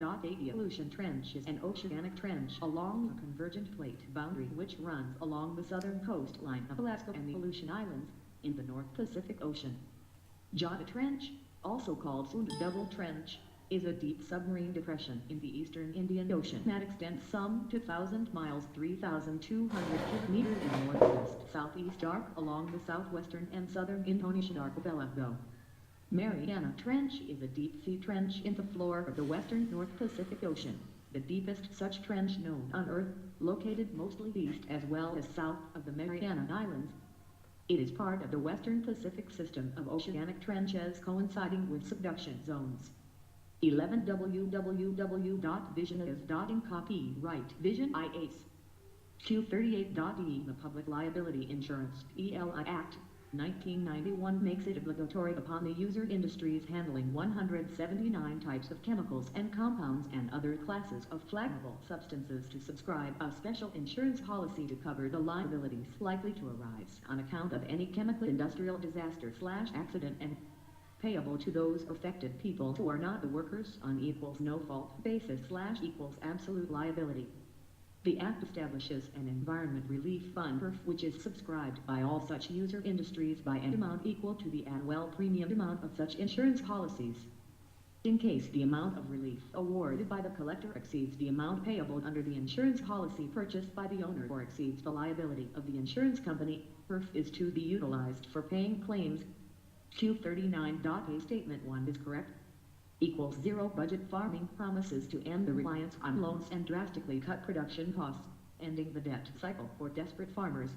A Aleutian Trench is an oceanic trench along a convergent plate boundary which runs along the southern coastline of Alaska and the Aleutian Islands in the North Pacific Ocean. Java Trench, also called Sunda Double Trench, is a deep submarine depression in the eastern Indian Ocean that extends some 2,000 miles 3,200 kilometers in northwest-southeast arc along the southwestern and southern Indonesian archipelago. Mariana Trench is a deep-sea trench in the floor of the western North Pacific Ocean, the deepest such trench known on Earth, located mostly east as well as south of the Mariana Islands. It is part of the Western Pacific system of oceanic trenches coinciding with subduction zones. 11 www.visionis.in copyright Vision IACE. Q38.E The Public Liability Insurance (ELI) Act 1991 makes it obligatory upon the user industries handling 179 types of chemicals and compounds and other classes of flammable substances to subscribe a special insurance policy to cover the liabilities likely to arise on account of any chemical industrial disaster/accident and payable to those affected people who are not the workers on equals no fault basis/equals absolute liability. The Act establishes an Environment Relief Fund which is subscribed by all such user industries by an amount equal to the annual premium amount of such insurance policies. In case the amount of relief awarded by the collector exceeds the amount payable under the insurance policy purchased by the owner or exceeds the liability of the insurance company, PERF is to be utilized for paying claims. Q39.A Statement 1 is correct. =0 Budget farming promises to end the reliance on loans and drastically cut production costs, ending the debt cycle for desperate farmers.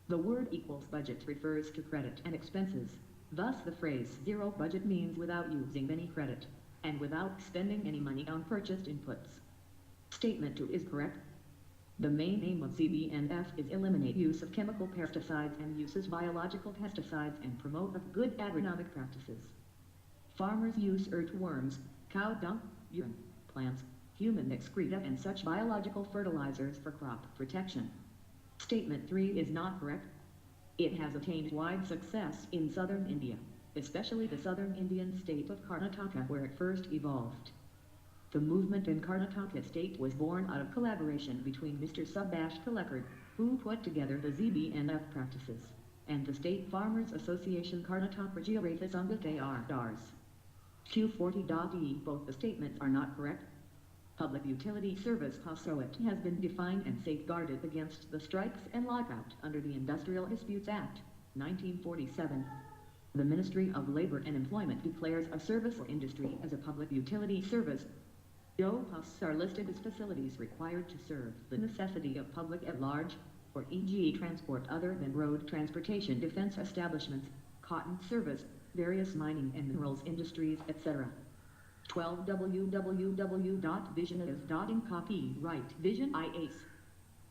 The word =budget refers to credit and expenses. Thus the phrase zero budget means without using any credit, and without spending any money on purchased inputs. Statement 2 is correct. The main aim of CBNF is eliminate use of chemical pesticides and uses biological pesticides and promote of good agronomic practices. Farmers use earthworms, cow dung, urine, plants, human excreta and such biological fertilizers for crop protection. Statement 3 is not correct. It has attained wide success in southern India, especially the southern Indian state of Karnataka where it first evolved. The movement in Karnataka state was born out of collaboration between Mr. Subhash Kalekar, who put together the ZBNF practices, and the State Farmers Association Karnataka Rajya Raitu Sangha ARs. Q40.E Both the statements are not correct. Public Utility Service (PUSOIT) has been defined and safeguarded against the strikes and lockout under the Industrial Disputes Act, 1947. The Ministry of Labor and Employment declares a service or industry as a public utility service. PUS are listed as facilities required to serve the necessity of public at large, for e.g. transport other than road transportation, defense establishments, cotton service, various mining and minerals industries, etc. 12 www.visionis.in copyright Vision IACE.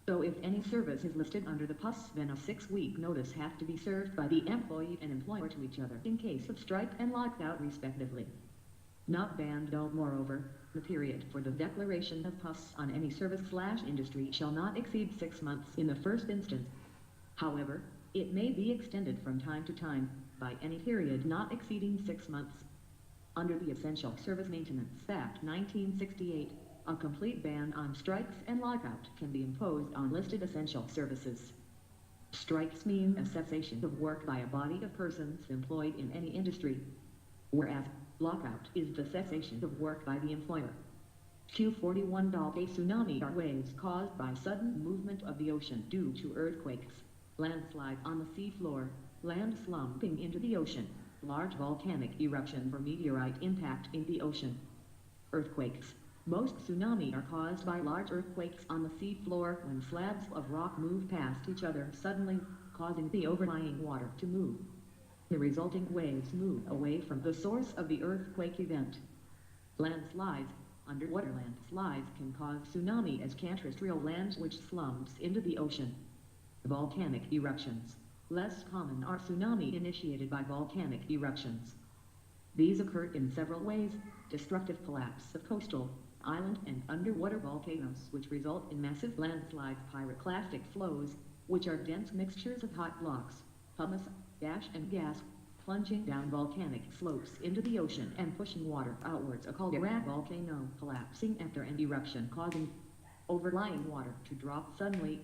So if any service is listed under the PUS, then a 6-week notice has to be served by the employee and employer to each other in case of strike and lockout respectively. Not banned though. Moreover, the period for the declaration of PUS on any service/industry shall not exceed 6 months in the first instance. However, it may be extended from time to time by any period not exceeding 6 months. Under the Essential Service Maintenance Act 1968, a complete ban on strikes and lockout can be imposed on listed essential services. Strikes mean a cessation of work by a body of persons employed in any industry, whereas lockout is the cessation of work by the employer. Q41.A Tsunami are waves caused by sudden movement of the ocean due to earthquakes, landslides on the seafloor, land slumping into the ocean, large volcanic eruption or meteorite impact in the ocean. Earthquakes. Most tsunami are caused by large earthquakes on the seafloor when slabs of rock move past each other suddenly, causing the overlying water to move. The resulting waves move away from the source of the earthquake event. Landslides. Underwater landslides can cause tsunami as terrestrial land which slumps into the ocean. Volcanic eruptions. Less common are tsunami initiated by volcanic eruptions. These occur in several ways: destructive collapse of coastal, island and underwater volcanoes which result in massive landslides, pyroclastic flows, which are dense mixtures of hot blocks, pumice, ash and gas, plunging down volcanic slopes into the ocean and pushing water outwards. A caldera volcano collapsing after an eruption, causing overlying water to drop suddenly.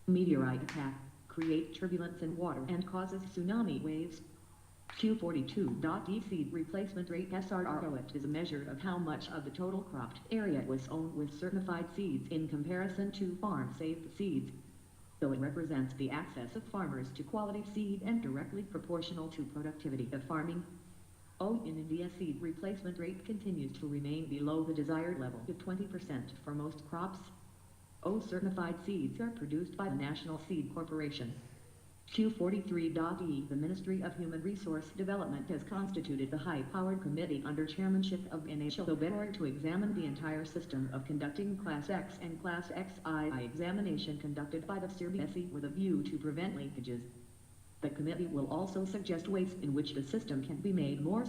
Meteorite attack, create turbulence in water and causes tsunami waves. Q42.D seed replacement rate SRRO. It is a measure of how much of the total cropped area was sown with certified seeds in comparison to farm-safe seeds. So it represents the access of farmers to quality seed and directly proportional to productivity of farming. In India, seed replacement rate continues to remain below the desired level of 20% for most crops. Certified seeds are produced by the National Seed Corporation. Q43.E. The Ministry of Human Resource Development has constituted the high-powered committee under chairmanship of Anshul Obedwar to examine the entire system of conducting Class X and Class XI examination conducted by the CBSE with a view to prevent leakages. The committee will also suggest ways in which the system can be made more